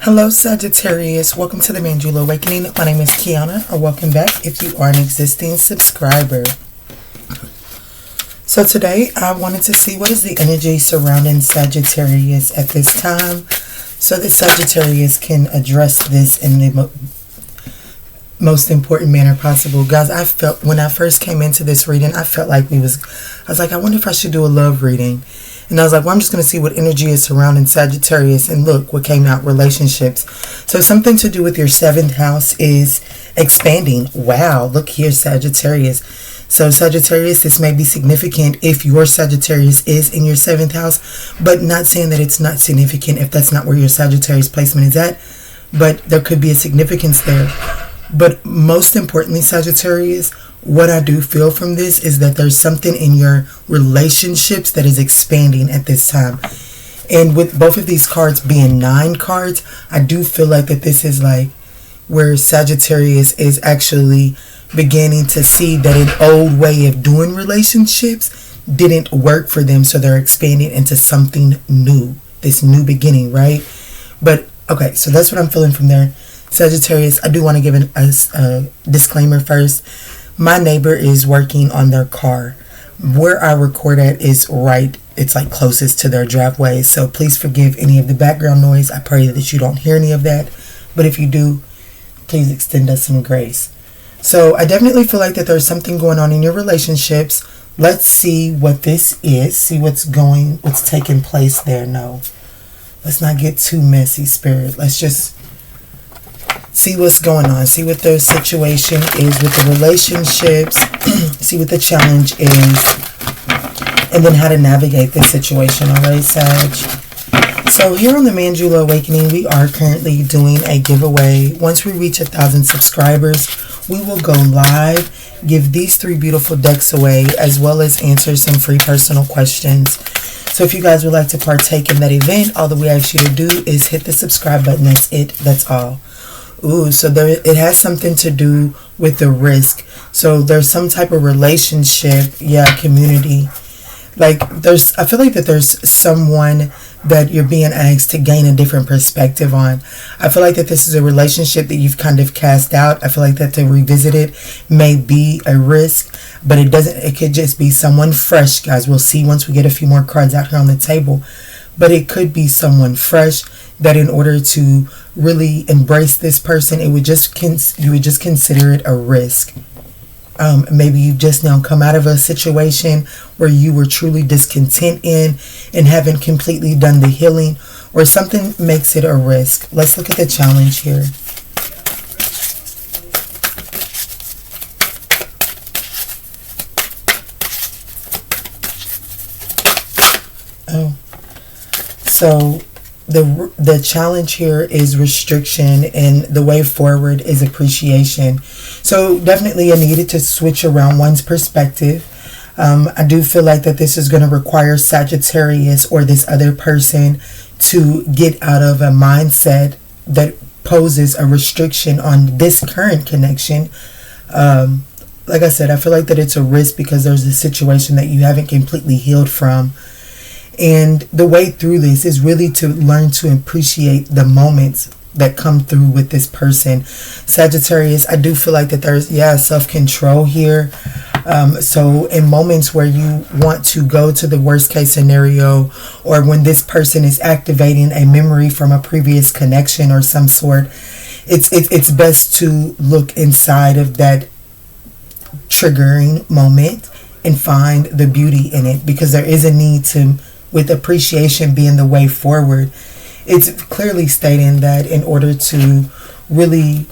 Hello Sagittarius, welcome to the Manjula Awakening. My name is Kiana, or welcome back if you are an existing subscriber. So today I wanted to see what is the energy surrounding Sagittarius at this time, so that Sagittarius can address this in the most important manner possible. Guys, I felt when I first came into this reading, I felt like I was like, I wonder if I should do a love reading. And I was like, well, I'm just going to see what energy is surrounding Sagittarius. And look, what came out, relationships. So something to do with your 7th house is expanding. Wow, look here, Sagittarius. So Sagittarius, this may be significant if your Sagittarius is in your 7th house, but not saying that it's not significant if that's not where your Sagittarius placement is at. But there could be a significance there. But most importantly, Sagittarius, what I do feel from this is that there's something in your relationships that is expanding at this time. And with both of these cards being 9 cards, I do feel like that this is like where Sagittarius is actually beginning to see that an old way of doing relationships didn't work for them. So they're expanding into something new, this new beginning, right? But okay, so that's what I'm feeling from there. Sagittarius, I do want to give a disclaimer first. My neighbor is working on their car. Where I record at is right, it's like closest to their driveway. So please forgive any of the background noise. I pray that you don't hear any of that. But if you do, please extend us some grace. So I definitely feel like that there's something going on in your relationships. Let's see what this is. See what's taking place there. No, let's not get too messy, Spirit. Let's just see what's going on. See what the situation is with the relationships. See what the challenge is. And then how to navigate this situation. Alright, Sag. So here on the Manjula Awakening, we are currently doing a giveaway. Once we reach 1,000 subscribers, we will go live, give these 3 beautiful decks away, as well as answer some free personal questions. So if you guys would like to partake in that event, all that we ask you to do is hit the subscribe button. That's it. That's all. Ooh, so it has something to do with the risk. So there's some type of relationship, community. Like I feel like that there's someone that you're being asked to gain a different perspective on. I feel like that this is a relationship that you've kind of cast out. I feel like that to revisit it may be a risk, but it could just be someone fresh, guys. We'll see once we get a few more cards out here on the table. But it could be someone fresh that in order to really embrace this person, you would just consider it a risk. Maybe you've just now come out of a situation where you were truly discontent in and haven't completely done the healing, or something makes it a risk. Let's look at the challenge here. Oh, so the challenge here is restriction, and the way forward is appreciation. So definitely I needed to switch around one's perspective. I do feel like that this is going to require Sagittarius or this other person to get out of a mindset that poses a restriction on this current connection. Like I said, I feel like that it's a risk because there's a situation that you haven't completely healed from. And the way through this is really to learn to appreciate the moments that come through with this person. Sagittarius, I do feel like that there's, self-control here. So in moments where you want to go to the worst case scenario, or when this person is activating a memory from a previous connection or some sort, it's best to look inside of that triggering moment and find the beauty in it, because there is a need to, with appreciation being the way forward. It's clearly stating that in order to really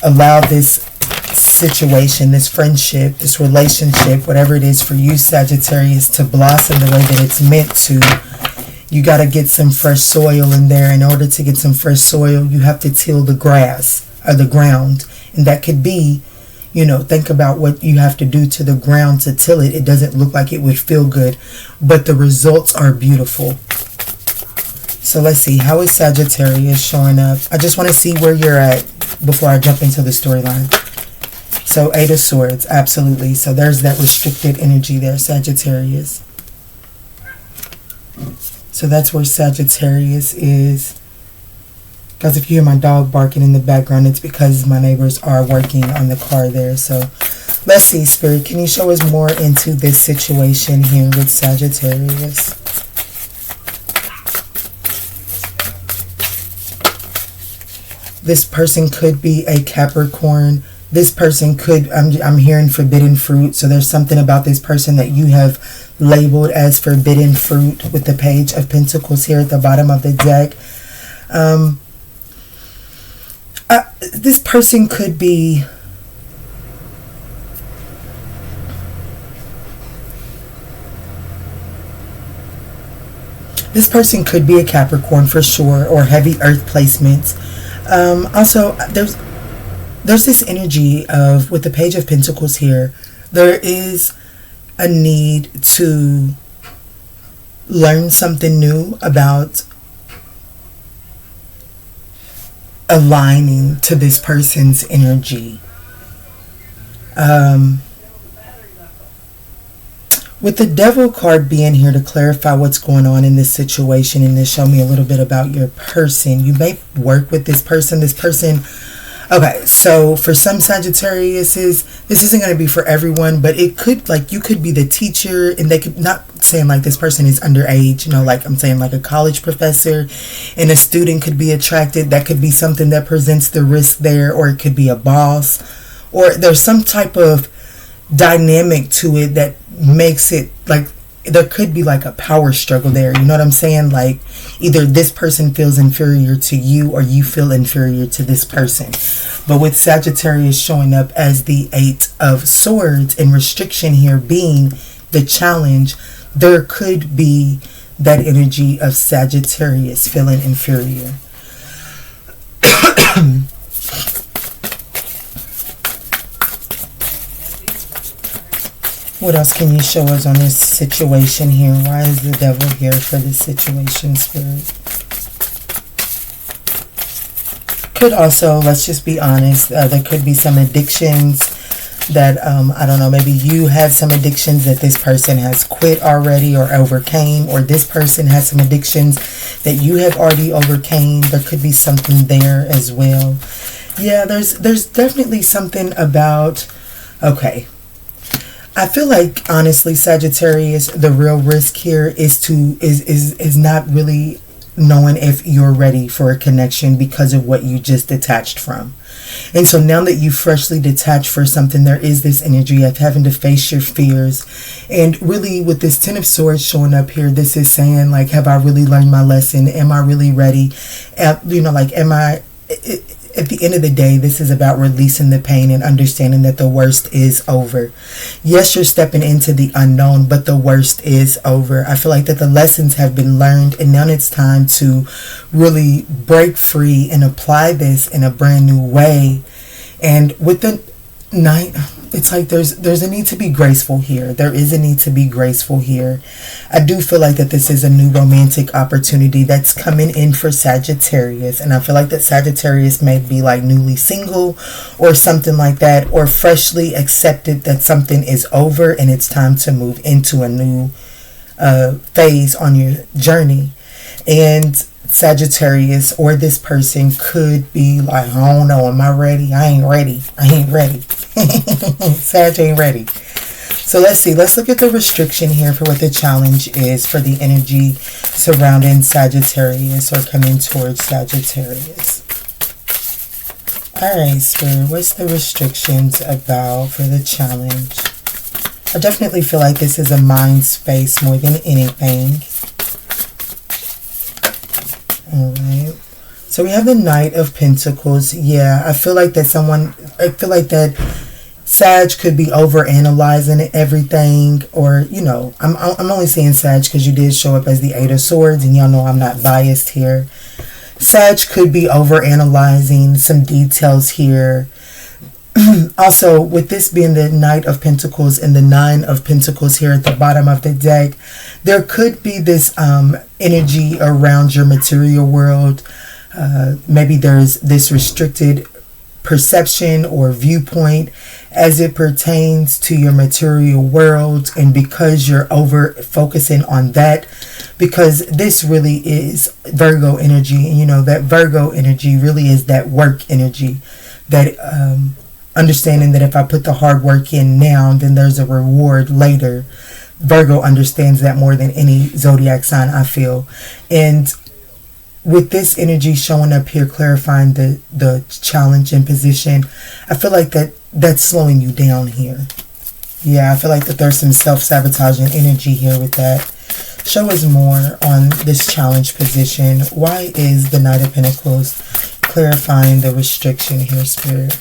allow this situation, this friendship, this relationship, whatever it is for you, Sagittarius, to blossom the way that it's meant to, you got to get some fresh soil in there. In order to get some fresh soil, you have to till the grass or the ground. And that could be, think about what you have to do to the ground to till it. It doesn't look like it would feel good, but the results are beautiful. So let's see, how is Sagittarius showing up? I just want to see where you're at before I jump into the storyline. So 8 of Swords, absolutely. So there's that restricted energy there, Sagittarius. So that's where Sagittarius is. Guys, if you hear my dog barking in the background, it's because my neighbors are working on the car there. So let's see, Spirit, can you show us more into this situation here with Sagittarius? This person could be a Capricorn. This person could, I'm hearing forbidden fruit. So there's something about this person that you have labeled as forbidden fruit with the Page of Pentacles here at the bottom of the deck. This person could be... This person could be a Capricorn for sure, or heavy earth placements. Also, there's this energy of, with the Page of Pentacles here, there is a need to learn something new about aligning to this person's energy. With the Devil card being here to clarify what's going on in this situation and to show me a little bit about your person. You may work with this person. This person... Okay, so for some Sagittariuses, this isn't going to be for everyone, but it could, like, you could be the teacher, and they could, not saying like this person is underage, you know, like I'm saying like a college professor, and a student could be attracted. That could be something that presents the risk there, or it could be a boss, or there's some type of dynamic to it that makes it like there could be like a power struggle there. You know what I'm saying? Like either this person feels inferior to you or you feel inferior to this person. But with Sagittarius showing up as the 8 of Swords and restriction here being the challenge, there could be that energy of Sagittarius feeling inferior. What else can you show us on this situation here? Why is the Devil here for this situation, Spirit? Could also, let's just be honest, there could be some addictions that, I don't know, maybe you have some addictions that this person has quit already or overcame, or this person has some addictions that you have already overcame. There could be something there as well. Yeah, there's definitely something about, okay. I feel like, honestly, Sagittarius, the real risk here is not really knowing if you're ready for a connection because of what you just detached from. And so now that you freshly detached for something, there is this energy of having to face your fears. And really, with this 10 of Swords showing up here, this is saying, like, have I really learned my lesson? Am I really ready? You know, like, am I... At the end of the day, this is about releasing the pain and understanding that the worst is over. Yes, you're stepping into the unknown, but the worst is over. I feel like that the lessons have been learned, and now it's time to really break free and apply this in a brand new way. And with the Knight, it's like there's a need to be graceful here. There is a need to be graceful here. I do feel like that this is a new romantic opportunity that's coming in for Sagittarius, and I feel like that Sagittarius may be like newly single or something like that, or freshly accepted that something is over and it's time to move into a new phase on your journey. And Sagittarius or this person could be like, I don't know, am I ready? I ain't ready. Sag ain't ready. So let's see. Let's look at the restriction here for what the challenge is for the energy surrounding Sagittarius or coming towards Sagittarius. Alright, Spirit, what's the restrictions about for the challenge? I definitely feel like this is a mind space more than anything. Alright, so we have the Knight of Pentacles. Yeah, I feel like that Sag could be over analyzing everything, or, you know, I'm only saying Sag because you did show up as the 8 of Swords, and y'all know I'm not biased here. Sag could be over analyzing some details here. Also, with this being the Knight of Pentacles and the 9 of Pentacles here at the bottom of the deck, there could be this energy around your material world. Maybe there's this restricted perception or viewpoint as it pertains to your material world, and because you're over focusing on that, because this really is Virgo energy, and you know that Virgo energy really is that work energy, that understanding that if I put the hard work in now, then there's a reward later. Virgo understands that more than any zodiac sign, I feel. And with this energy showing up here, clarifying the challenge and position, I feel like that's slowing you down here. Yeah, I feel like that there's some self-sabotaging energy here with that. Show us more on this challenge position. Why is the Knight of Pentacles clarifying the restriction here, Spirit?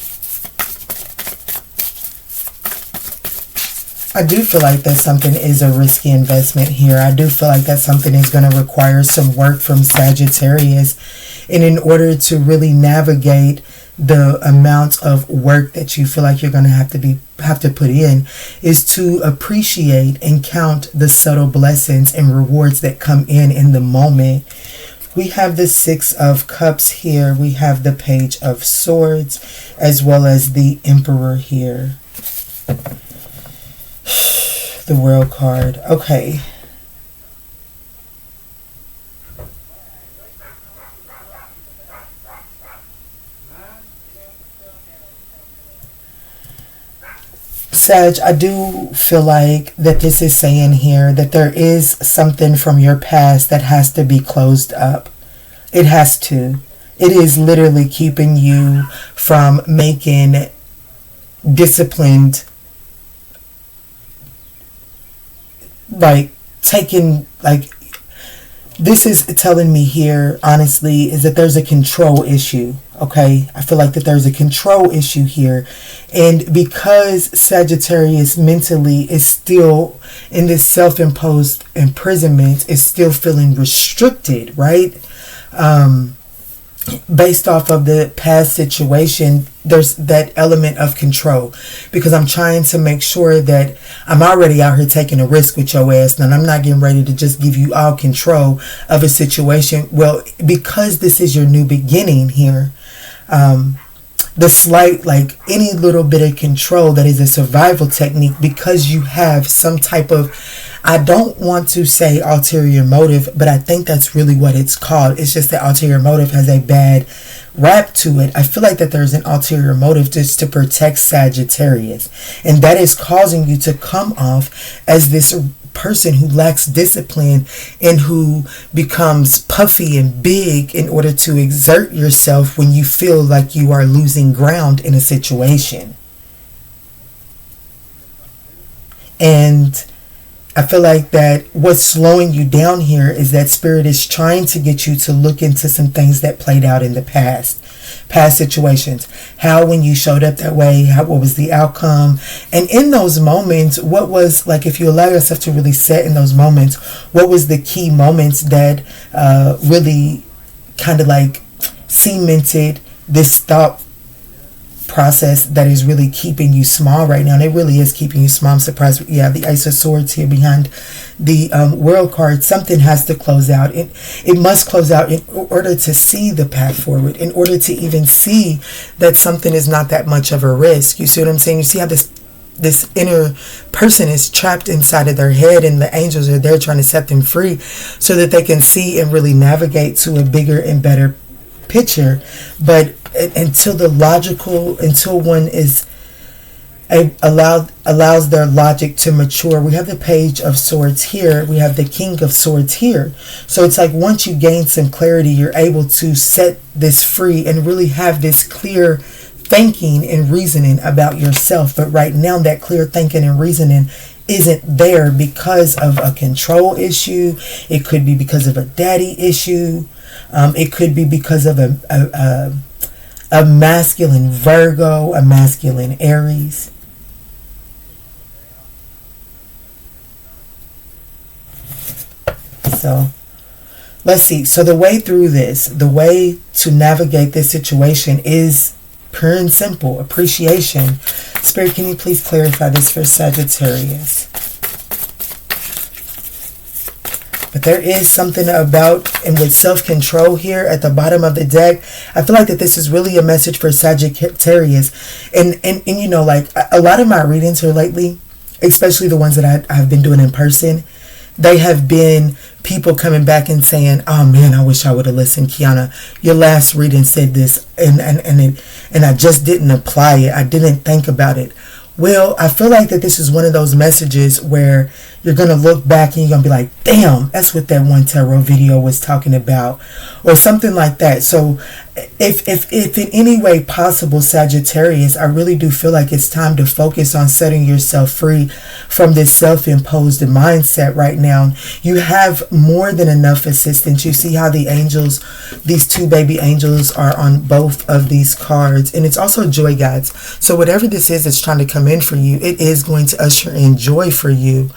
I do feel like that something is a risky investment here. I do feel like that something is going to require some work from Sagittarius. And in order to really navigate the amount of work that you feel like you're going to have to put in, is to appreciate and count the subtle blessings and rewards that come in the moment. We have the Six of Cups here. We have the Page of Swords, as well as the Emperor here. The World card. Okay. Sag, I do feel like that this is saying here that there is something from your past that has to be closed up. It has to. It is literally keeping you from making disciplined, this is telling me here, honestly, is that there's a control issue, okay? I feel like that there's a control issue here. And because Sagittarius mentally is still in this self-imposed imprisonment, is still feeling restricted, right? Based off of the past situation, there's that element of control, because I'm trying to make sure that I'm already out here taking a risk with your ass, and I'm not getting ready to just give you all control of a situation. Well, because this is your new beginning here, the slight, like any little bit of control that is a survival technique, because you have some type of, I don't want to say ulterior motive, but I think that's really what it's called. It's just that ulterior motive has a bad rap to it. I feel like that there's an ulterior motive just to protect Sagittarius, and that is causing you to come off as this person who lacks discipline and who becomes puffy and big in order to exert yourself when you feel like you are losing ground in a situation. And I feel like that what's slowing you down here is that Spirit is trying to get you to look into some things that played out in the past situations. How, when you showed up that way, what was the outcome? And in those moments, what was, like, if you allow yourself to really set in those moments, what was the key moments that really kind of like cemented this thought process that is really keeping you small right now? And it really is keeping you small. I'm surprised. Yeah, the Ace of Swords here behind the World card. Something has to close out. It must close out in order to see the path forward, in order to even see that something is not that much of a risk. You see what I'm saying? You see how this inner person is trapped inside of their head, and the angels are there trying to set them free so that they can see and really navigate to a bigger and better picture. But until one is allows their logic to mature. We have the Page of Swords here. We have the King of Swords here. So it's like once you gain some clarity, you're able to set this free and really have this clear thinking and reasoning about yourself. But right now, that clear thinking and reasoning isn't there because of a control issue. It could be because of a daddy issue. It could be because of a masculine Virgo, a masculine Aries. So let's see. So the way through this, the way to navigate this situation is pure and simple. Appreciation. Spirit, can you please clarify this for Sagittarius? But there is something about, and with self-control here at the bottom of the deck, I feel like that this is really a message for Sagittarius. And you know, like a lot of my readings here lately, especially the ones that I've been doing in person, they have been people coming back and saying, oh man, I wish I would have listened, Kiana. Your last reading said this, and I just didn't apply it. I didn't think about it. Well, I feel like that this is one of those messages where you're going to look back and you're going to be like, damn, that's what that one tarot video was talking about, or something like that. So if in any way possible, Sagittarius, I really do feel like it's time to focus on setting yourself free from this self-imposed mindset right now. You have more than enough assistance. You see how the angels, these two baby angels, are on both of these cards, and it's also joy guides. So whatever this is that's trying to come in for you, it is going to usher in joy for you.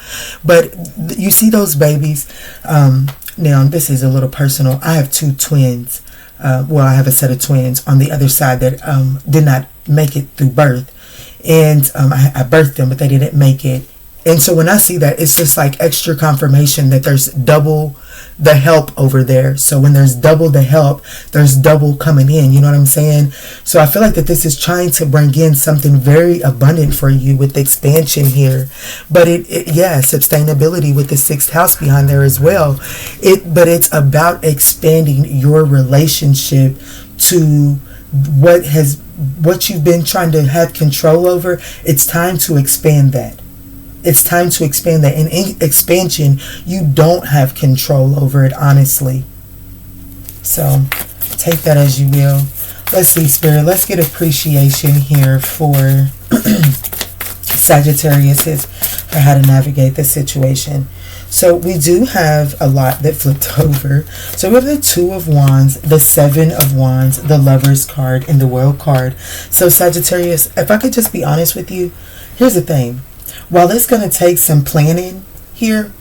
But you see those babies. Now this is a little personal. I have two twins. I have a set of twins on the other side that did not make it through birth. And I birthed them, but they didn't make it. And so when I see that, it's just like extra confirmation that there's double the help over there. So when there's double the help, there's double coming in. You know what I'm saying? So I feel like that this is trying to bring in something very abundant for you with expansion here. But sustainability with the 6th house behind there as well. But it's about expanding your relationship to what you've been trying to have control over. It's time to expand that. It's time to expand that. And in expansion, you don't have control over it, honestly. So take that as you will. Let's see, Spirit. Let's get appreciation here for Sagittarius for how to navigate the situation. So we do have a lot that flipped over. So we have the 2 of Wands, the 7 of Wands, the Lovers card, and the World card. So Sagittarius, if I could just be honest with you, here's the thing. While it's going to take some planning here,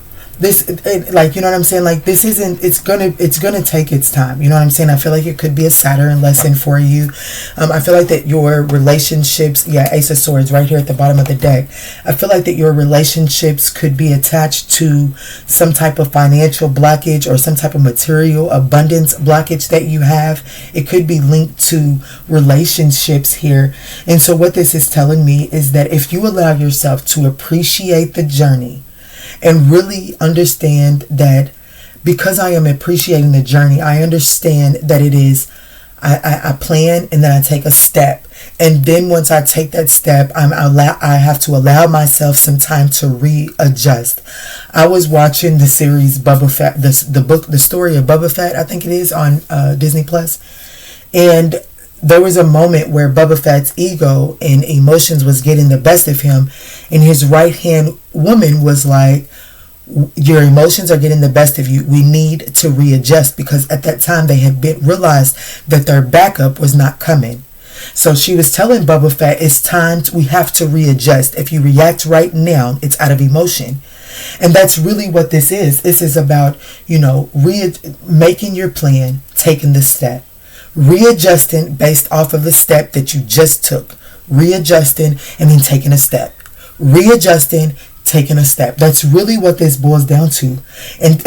you know what I'm saying? Like, this isn't, it's going to take its time. You know what I'm saying? I feel like it could be a Saturn lesson for you. I feel like that your relationships, Ace of Swords right here at the bottom of the deck. I feel like that your relationships could be attached to some type of financial blockage or some type of material abundance blockage that you have. It could be linked to relationships here. And so what this is telling me is that if you allow yourself to appreciate the journey, and really understand that because I am appreciating the journey, I understand that it is, I plan and then I take a step. And then once I take that step, I have to allow myself some time to readjust. I was watching the series Boba Fett, the story of Boba Fett, I think it is, on Disney Plus. And there was a moment where Boba Fett's ego and emotions was getting the best of him, and his right-hand woman was like, your emotions are getting the best of you. We need to readjust, because at that time they had realized that their backup was not coming. So she was telling Boba Fett, it's time, we have to readjust. If you react right now, it's out of emotion. And that's really what this is. This is about, making your plan, taking the step. Readjusting based off of the step that you just took. Readjusting and then taking a step. Readjusting, taking a step. That's really what this boils down to. And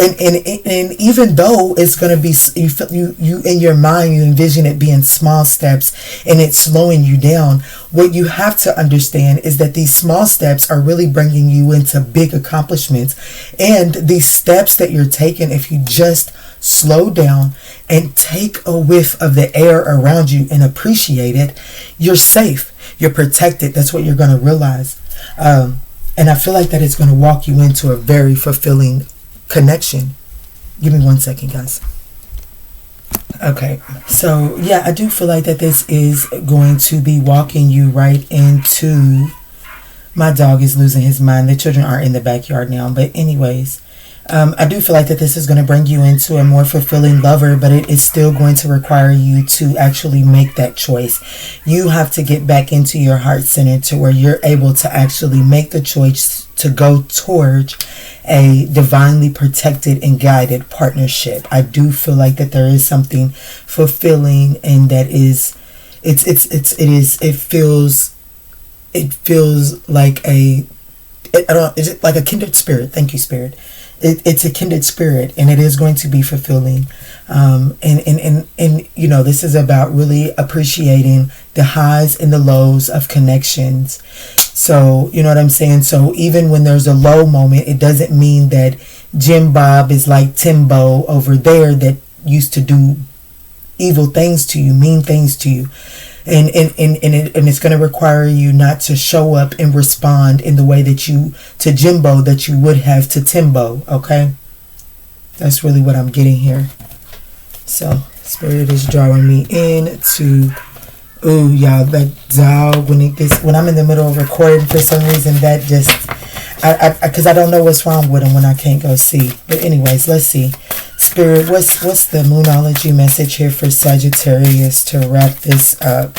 even though it's going to be, you in your mind, you envision it being small steps and it's slowing you down, what you have to understand is that these small steps are really bringing you into big accomplishments. And these steps that you're taking, if you just slow down and take a whiff of the air around you and appreciate it, you're safe, you're protected. That's what you're going to realize. And I feel like that it's going to walk you into a very fulfilling connection. Give me 1 second, guys. Okay, so I do feel like that this is going to be walking you right into, my dog is losing his mind. The children are in the backyard now, but anyways, I do feel like that this is going to bring you into a more fulfilling lover, but it is still going to require you to actually make that choice. You have to get back into your heart center to where you're able to actually make the choice to go towards a divinely protected and guided partnership. I do feel like that there is something fulfilling, and that is, it feels like is it like a kindred spirit? Thank you, Spirit. it's a kindred spirit, and it is going to be fulfilling. And you know, this is about really appreciating the highs and the lows of connections. So, you know what I'm saying? So even when there's a low moment, it doesn't mean that Jim Bob is like Timbo over there that used to do evil things to you, mean things to you. And it's going to require you not to show up and respond in the way that you, to Jimbo, that you would have to Timbo, okay? That's really what I'm getting here. So, Spirit is drawing me in to, ooh, y'all, that dog, when I'm in the middle of recording, for some reason, that just, because I don't know what's wrong with him when I can't go see. But anyways, let's see. Spirit, what's the Moonology message here for Sagittarius to wrap this up?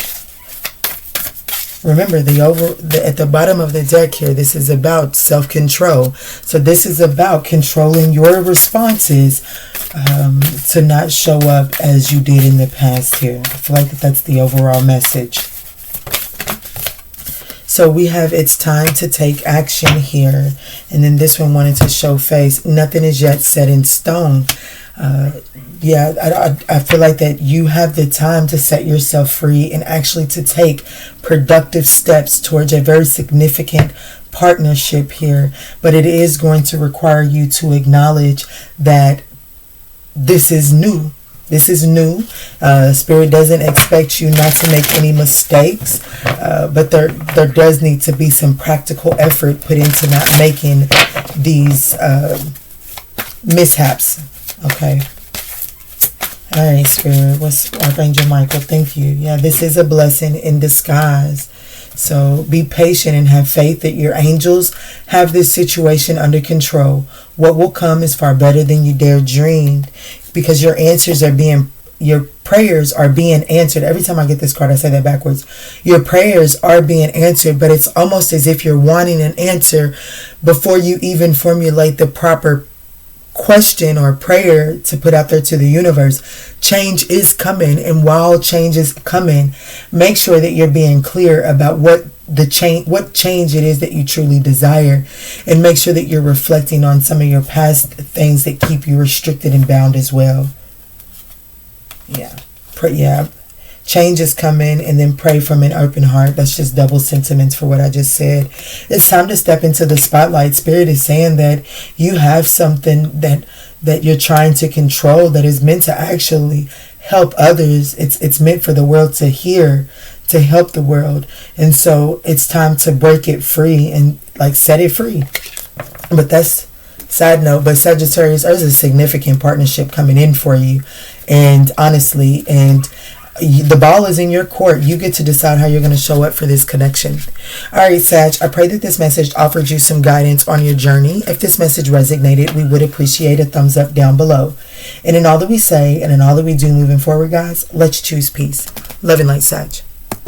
Remember, at the bottom of the deck here, this is about self-control. So this is about controlling your responses to not show up as you did in the past here. I feel like that's the overall message. So we have, it's time to take action here. And then this one wanted to show face. Nothing is yet set in stone. I feel like that you have the time to set yourself free and actually to take productive steps towards a very significant partnership here. But it is going to require you to acknowledge that this is new. This is new. Spirit doesn't expect you not to make any mistakes, but there does need to be some practical effort put into not making these mishaps. Okay. All right, Spirit. What's Archangel Michael? Thank you. Yeah, this is a blessing in disguise. So be patient and have faith that your angels have this situation under control. What will come is far better than you dare dream, because your prayers are being answered. Every time I get this card, I say that backwards. Your prayers are being answered, but it's almost as if you're wanting an answer before you even formulate the proper question or prayer to put out there to the universe. Change is coming, and while change is coming, make sure that you're being clear about what change it is that you truly desire, and make sure that you're reflecting on some of your past things that keep you restricted and bound as well. Change is coming, and then pray from an open heart. That's just double sentiments for what I just said. It's time to step into the spotlight. Spirit is saying that you have something that you're trying to control that is meant to actually help others. It's meant for the world to hear, to help the world. And so it's time to break it free and set it free. But that's side note. But Sagittarius, there's a significant partnership coming in for you. And honestly, the ball is in your court. You get to decide how you're going to show up for this connection. All right, Sag, I pray that this message offered you some guidance on your journey. If this message resonated, we would appreciate a thumbs up down below. And in all that we say and in all that we do moving forward, guys, let's choose peace. Love and light, Sag.